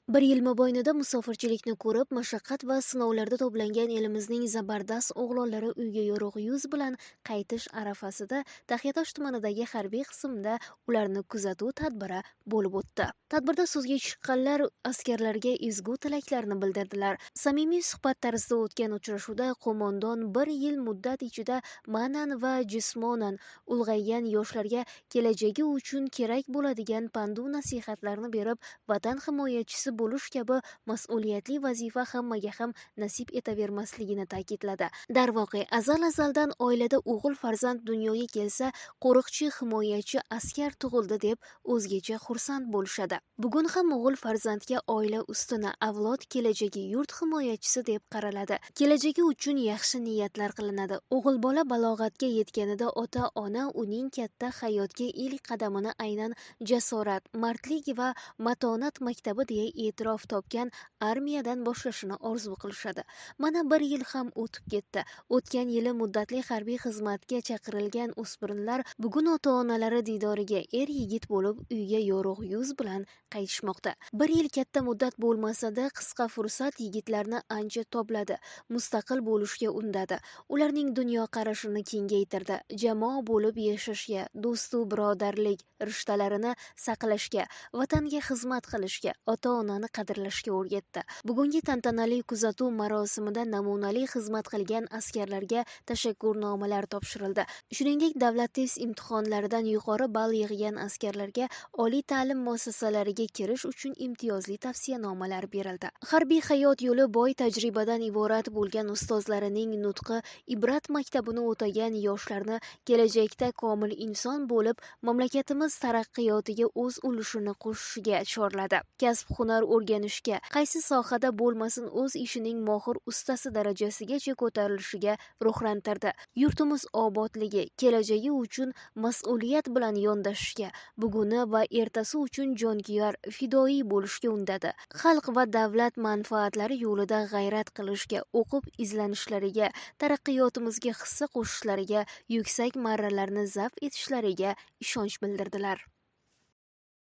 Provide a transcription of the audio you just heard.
Bir yil mobaynida musofirchilikni ko'rib, mashaqqat va sinovlarda to'plangan elimizning zabardast o'g'lonlari uyga yorug' yuz bilan qaytish arafasida Taxiatosh tumanidagi harbiy qismda ularni kuzatuv tadbiri bo'lib o'tdi. Tadbirda so'zga chiqqanlar askarlarga ezgu tilaklarini bildirdilar. Samimiy suhbat tarzida o'tgan uchrashuvda qo'mondon bir yil muddat ichida ma'nan va jismonan ulg'aygan yoshlarga kelajagi uchun kerak bo'ladigan pandu nasihatlarni berib, vatan himoyachisi bo'lish kabi mas'uliyatli vazifa hammaga ham nasib etavermasligini ta'kidladi. Darvoqe, azal-azaldan oilada o'g'il farzand dunyoga kelsa, qo'riqchi, himoyachi, askar tug'ildi deb o'zgacha xursand bo'lishadi. Bugun ham o'g'il farzandga oila ustuni, avlod kelajagi, yurt himoyachisi deb qaraladi. Kelajagi uchun yaxshi niyatlar qilinadi. O'g'il bola balog'atga yetganida ota-ona uning katta hayotga ilk qadamini aynan jasorat, mardlik va matonat maktabi deya e'tirof topgan armiyadan boshlashini orzu qilishadi. Mana bir yil ham o'tib ketdi. O'tgan yili muddatli harbiy xizmatga chaqirilgan o'spirinlar bugun ota-onalari diydoriga er-yigit bo'lib uyga yorug' yuz bilan qaytishmoqda. Bir yil katta muddat bo'lmasa-da, qisqa fursat yigitlarni ancha tobladi, mustaqil bo'lishga undadi. Ularning dunyoqarashini kengaytirdi, jamoa bo'lib yashashga, do'stu birodarlik rishtalarini saqlashga, vatanga xizmat qilishga, ota-onani qadrlashga o'rgatdi. Bugungi tantanali kuzatuv marosimida namunali xizmat qilgan askarlarga tashakkurnomalar topshirildi. Shuningdek, davlat test imtihonlaridan yuqori ball yig'gan askarlarga oliy ta'lim muassasalariga kirish uchun imtiyozli tavsiyanomalar berildi. Harbiy hayot yo'li boy tajribadan iborat bo'lgan ustozlarining nutqi ibrat maktabini o'tagan yoshlarni kelajakda komil inson bo'lib, mamlakatimiz taraqqiyotiga o'z ulushini qo'shishiga chorladi. Kasb-hunar o'rganishga, qaysi sohada bo'lmasin o'z ishining mohir ustasi darajasigacha ko'tarilishiga ruhlantirdi. Yurtimiz obodligi, kelajagi uchun mas'uliyat bilan yondashishga, buguni va ertasi uchun jonkuyar, fidoyi bo'lishga undadi. Xalq va davlat manfaatlari yo'lida g'ayrat qilishga, o'qib izlanishlariga, taraqqiyotimizga hissa qo'shishlariga, yuksak marralarni zabt etishlariga ishonch bildirdilar.